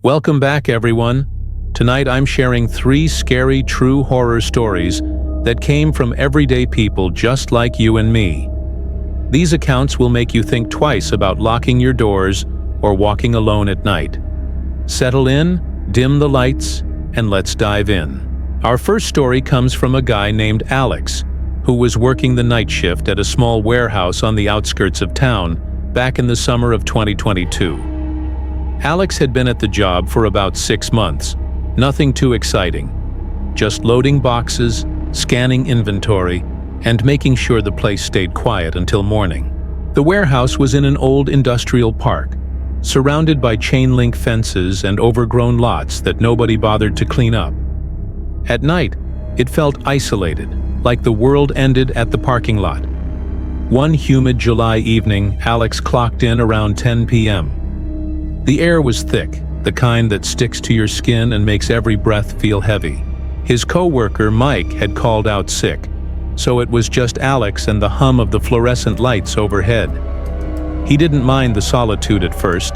Welcome back, everyone. Tonight I'm sharing 3 scary true horror stories that came from everyday people just like you and me. These accounts will make you think twice about locking your doors or walking alone at night. Settle in, dim the lights, and let's dive in. Our first story comes from a guy named Alex, who was working the night shift at a small warehouse on the outskirts of town back in the summer of 2022. Alex had been at the job for about 6 months. Nothing too exciting. Just loading boxes, scanning inventory, and making sure the place stayed quiet until morning. The warehouse was in an old industrial park, surrounded by chain-link fences and overgrown lots that nobody bothered to clean up. At night, it felt isolated, like the world ended at the parking lot. One humid July evening, Alex clocked in around 10 p.m. The air was thick, the kind that sticks to your skin and makes every breath feel heavy. His co-worker, Mike, had called out sick, so it was just Alex and the hum of the fluorescent lights overhead. He didn't mind the solitude at first.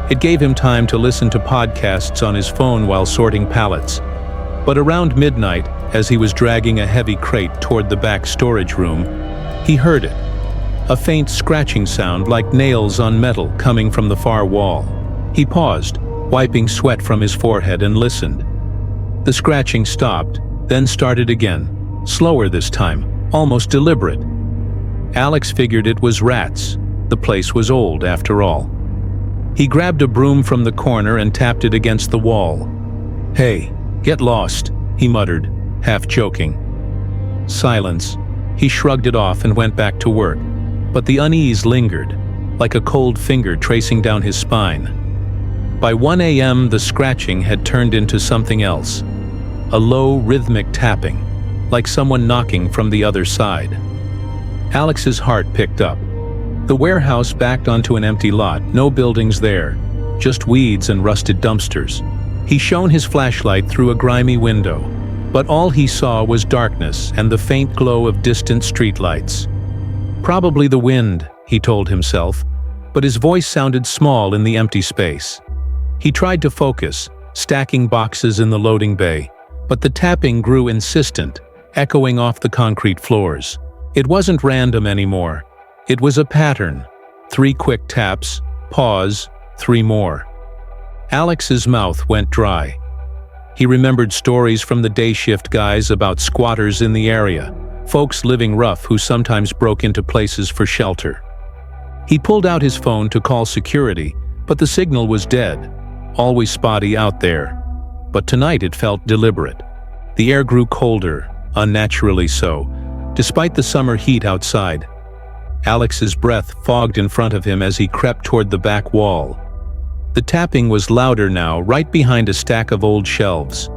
It gave him time to listen to podcasts on his phone while sorting pallets. But around midnight, as he was dragging a heavy crate toward the back storage room, he heard it. A faint scratching sound like nails on metal coming from the far wall. He paused, wiping sweat from his forehead, and listened. The scratching stopped, then started again, slower this time, almost deliberate. Alex figured it was rats. The place was old, after all. He grabbed a broom from the corner and tapped it against the wall. "Hey, get lost," he muttered, half joking. Silence. He shrugged it off and went back to work, but the unease lingered, like a cold finger tracing down his spine. By 1 a.m., the scratching had turned into something else. A low, rhythmic tapping, like someone knocking from the other side. Alex's heart picked up. The warehouse backed onto an empty lot, no buildings there, just weeds and rusted dumpsters. He shone his flashlight through a grimy window, but all he saw was darkness and the faint glow of distant streetlights. Probably the wind, he told himself, but his voice sounded small in the empty space. He tried to focus, stacking boxes in the loading bay, but the tapping grew insistent, echoing off the concrete floors. It wasn't random anymore. It was a pattern. 3 quick taps, pause, 3 more. Alex's mouth went dry. He remembered stories from the day shift guys about squatters in the area, folks living rough who sometimes broke into places for shelter. He pulled out his phone to call security, but the signal was dead. Always spotty out there. But tonight it felt deliberate. The air grew colder, unnaturally so, despite the summer heat outside. Alex's breath fogged in front of him as he crept toward the back wall. The tapping was louder now, right behind a stack of old shelves.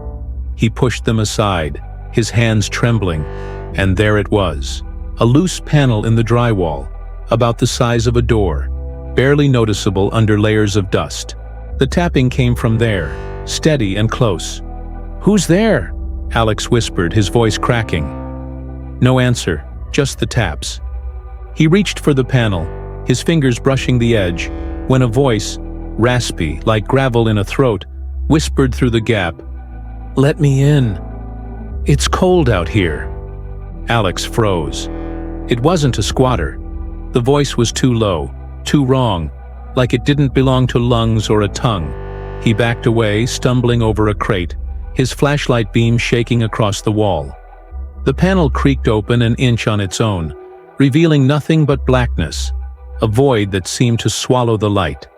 He pushed them aside, his hands trembling, and there it was. A loose panel in the drywall, about the size of a door, barely noticeable under layers of dust. The tapping came from there, steady and close. "Who's there?" Alex whispered, his voice cracking. No answer, just the taps. He reached for the panel, his fingers brushing the edge, when a voice, raspy, like gravel in a throat, whispered through the gap, "Let me in. It's cold out here." Alex froze. It wasn't a squatter. The voice was too low, too wrong, like it didn't belong to lungs or a tongue. He backed away, stumbling over a crate, his flashlight beam shaking across the wall. The panel creaked open an inch on its own, revealing nothing but blackness, a void that seemed to swallow the light.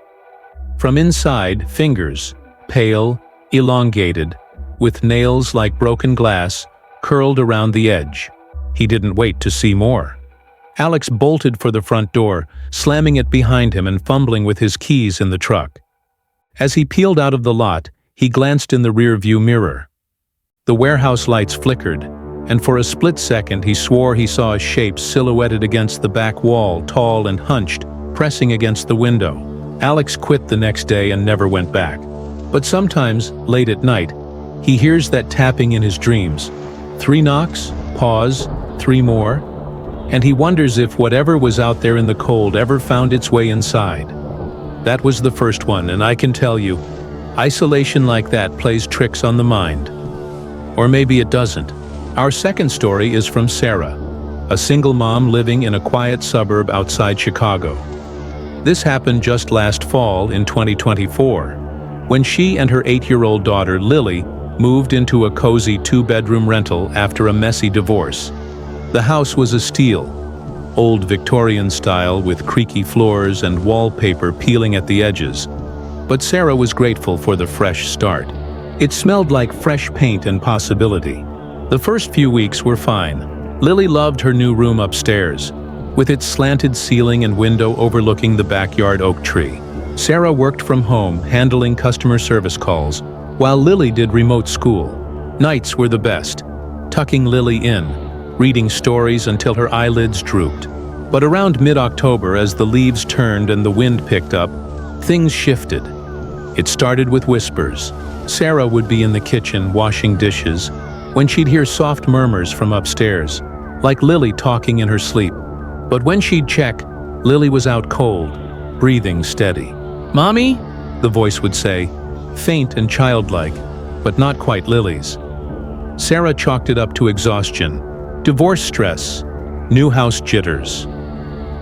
From inside, fingers, pale, elongated, with nails like broken glass, curled around the edge. He didn't wait to see more. Alex bolted for the front door, slamming it behind him and fumbling with his keys in the truck. As he peeled out of the lot, he glanced in the rear-view mirror. The warehouse lights flickered, and for a split second he swore he saw a shape silhouetted against the back wall, tall and hunched, pressing against the window. Alex quit the next day and never went back. But sometimes, late at night, he hears that tapping in his dreams. 3 knocks, pause, 3 more, and he wonders if whatever was out there in the cold ever found its way inside. That was the first one, and I can tell you, Isolation like that plays tricks on the mind. Or maybe it doesn't. Our second story is from Sarah, a single mom living in a quiet suburb outside Chicago. This happened just last fall in 2024, when she and her 8-year-old daughter Lily moved into a cozy 2-bedroom rental after a messy divorce. The house was a steal, old Victorian style with creaky floors and wallpaper peeling at the edges. But Sarah was grateful for the fresh start. It smelled like fresh paint and possibility. The first few weeks were fine. Lily loved her new room upstairs, with its slanted ceiling and window overlooking the backyard oak tree. Sarah worked from home, handling customer service calls, while Lily did remote school. Nights were the best, tucking Lily in, reading stories until her eyelids drooped. But around mid-October, as the leaves turned and the wind picked up, things shifted. It started with whispers. Sarah would be in the kitchen washing dishes when she'd hear soft murmurs from upstairs, like Lily talking in her sleep. But when she'd check, Lily was out cold, breathing steady. "Mommy?" the voice would say, faint and childlike, but not quite Lily's. Sarah chalked it up to exhaustion, divorce stress, new house jitters.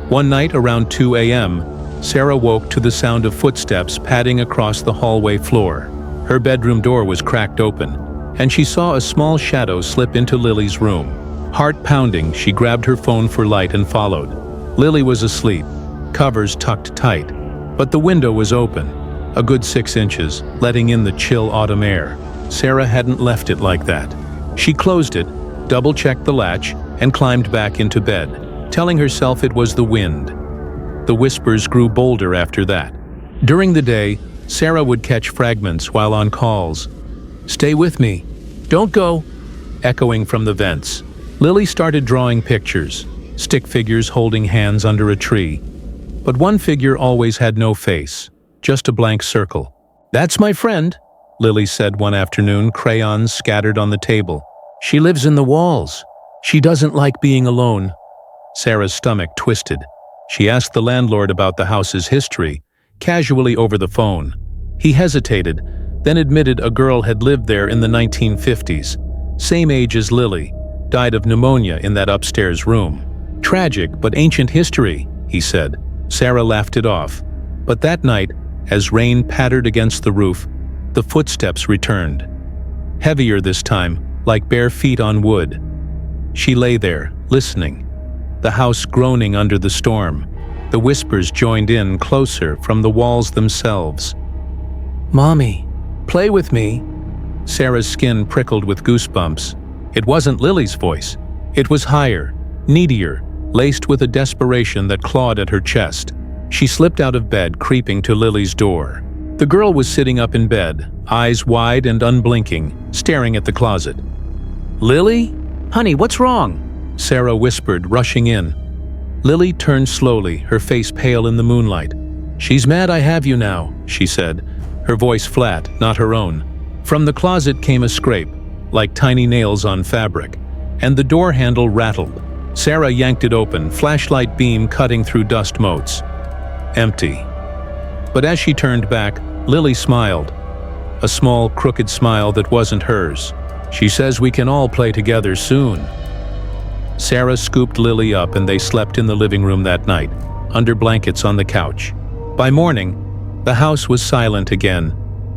One night around 2 a.m., Sarah woke to the sound of footsteps padding across the hallway floor. Her bedroom door was cracked open, and she saw a small shadow slip into Lily's room. Heart pounding, she grabbed her phone for light and followed. Lily was asleep, covers tucked tight, but the window was open, a good 6 inches, letting in the chill autumn air. Sarah hadn't left it like that. She closed it, double-checked the latch, and climbed back into bed, telling herself it was the wind. The whispers grew bolder after that. During the day, Sarah would catch fragments while on calls. "Stay with me. Don't go," echoing from the vents. Lily started drawing pictures, stick figures holding hands under a tree. But one figure always had no face, just a blank circle. "That's my friend," Lily said one afternoon, crayons scattered on the table. "She lives in the walls. She doesn't like being alone." Sarah's stomach twisted. She asked the landlord about the house's history, casually over the phone. He hesitated, then admitted a girl had lived there in the 1950s, same age as Lily, died of pneumonia in that upstairs room. "Tragic, but ancient history," he said. Sarah laughed it off. But that night, as rain pattered against the roof, the footsteps returned. Heavier this time, like bare feet on wood. She lay there, listening, the house groaning under the storm. The whispers joined in closer from the walls themselves. "Mommy, play with me." Sarah's skin prickled with goosebumps. It wasn't Lily's voice. It was higher, needier, laced with a desperation that clawed at her chest. She slipped out of bed, creeping to Lily's door. The girl was sitting up in bed, eyes wide and unblinking, staring at the closet. "Lily? Honey, what's wrong?" Sarah whispered, rushing in. Lily turned slowly, her face pale in the moonlight. "She's mad I have you now," she said, her voice flat, not her own. From the closet came a scrape, like tiny nails on fabric, and the door handle rattled. Sarah yanked it open, flashlight beam cutting through dust motes. Empty. But as she turned back, Lily smiled. A small, crooked smile that wasn't hers. "She says we can all play together soon." Sarah scooped Lily up and they slept in the living room that night, under blankets on the couch. By morning, the house was silent again,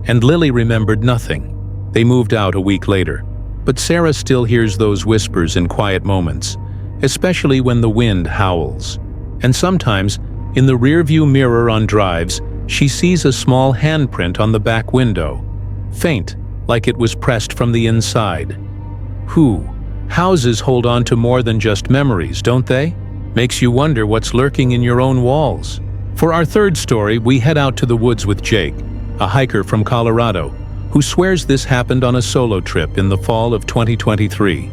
and Lily remembered nothing. They moved out a week later. But Sarah still hears those whispers in quiet moments, especially when the wind howls. And sometimes, in the rearview mirror on drives, she sees a small handprint on the back window, faint, like it was pressed from the inside. Houses hold on to more than just memories, don't they? Makes you wonder what's lurking in your own walls. For our third story, we head out to the woods with Jake, a hiker from Colorado, who swears this happened on a solo trip in the fall of 2023.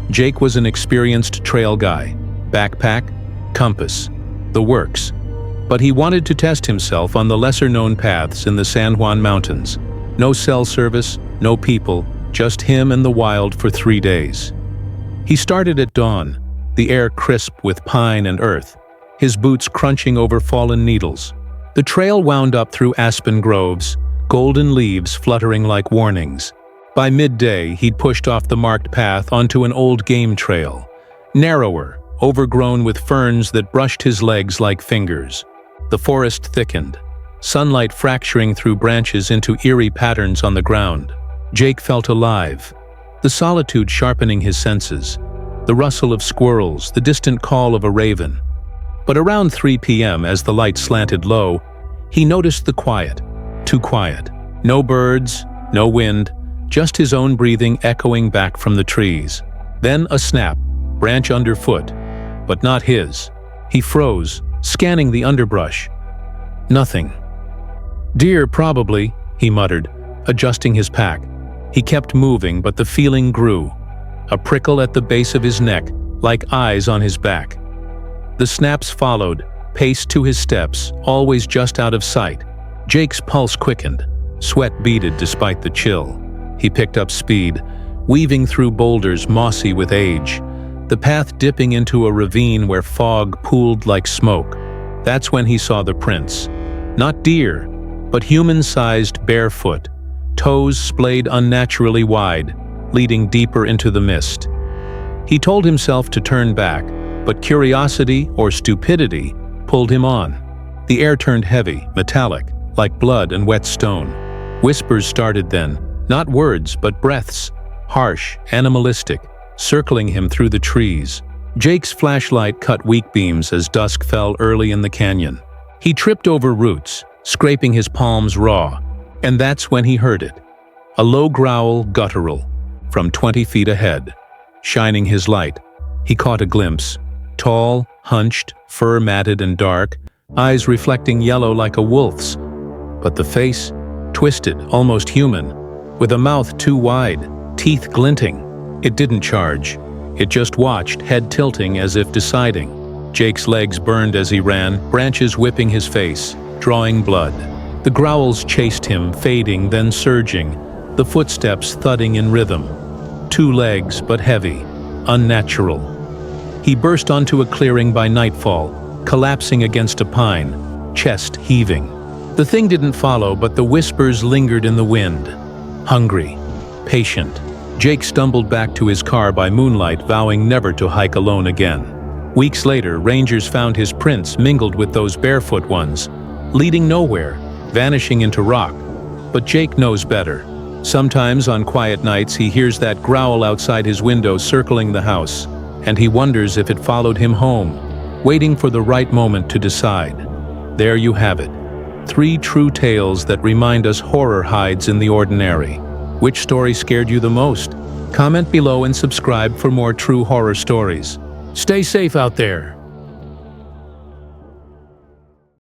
Jake was an experienced trail guy, backpack, compass, the works. But he wanted to test himself on the lesser-known paths in the San Juan Mountains. No cell service, no people, just him and the wild for 3 days. He started at dawn, the air crisp with pine and earth, his boots crunching over fallen needles. The trail wound up through aspen groves, golden leaves fluttering like warnings. By midday, he'd pushed off the marked path onto an old game trail, narrower, overgrown with ferns that brushed his legs like fingers. The forest thickened, sunlight fracturing through branches into eerie patterns on the ground. Jake felt alive, the solitude sharpening his senses, the rustle of squirrels, the distant call of a raven. But around 3 p.m., as the light slanted low, he noticed the quiet. Too quiet. No birds, no wind, just his own breathing echoing back from the trees. Then a snap, branch underfoot, but not his. He froze, scanning the underbrush. Nothing. Deer, probably, he muttered, adjusting his pack. He kept moving, but the feeling grew. A prickle at the base of his neck, like eyes on his back. The snaps followed, paced to his steps, always just out of sight. Jake's pulse quickened. Sweat beaded despite the chill. He picked up speed, weaving through boulders mossy with age, the path dipping into a ravine where fog pooled like smoke. That's when he saw the prints. Not deer, but human-sized barefoot, toes splayed unnaturally wide, leading deeper into the mist. He told himself to turn back, but curiosity or stupidity pulled him on. The air turned heavy, metallic, like blood and wet stone. Whispers started then, not words, but breaths, harsh, animalistic, circling him through the trees. Jake's flashlight cut weak beams as dusk fell early in the canyon. He tripped over roots, scraping his palms raw, and that's when he heard it. A low growl, guttural, from 20 feet ahead. Shining his light, he caught a glimpse. Tall, hunched, fur-matted and dark, eyes reflecting yellow like a wolf's. But the face, twisted, almost human, with a mouth too wide, teeth glinting. It didn't charge. It just watched, head tilting as if deciding. Jake's legs burned as he ran, branches whipping his face, drawing blood. The growls chased him, fading, then surging, the footsteps thudding in rhythm. 2 legs, but heavy, unnatural. He burst onto a clearing by nightfall, collapsing against a pine, chest heaving. The thing didn't follow, but the whispers lingered in the wind. Hungry, patient. Jake stumbled back to his car by moonlight, vowing never to hike alone again. Weeks later, rangers found his prints mingled with those barefoot ones, leading nowhere, vanishing into rock. But Jake knows better. Sometimes on quiet nights he hears that growl outside his window circling the house, and he wonders if it followed him home, waiting for the right moment to decide. There you have it. 3 true tales that remind us horror hides in the ordinary. Which story scared you the most? Comment below and subscribe for more true horror stories. Stay safe out there.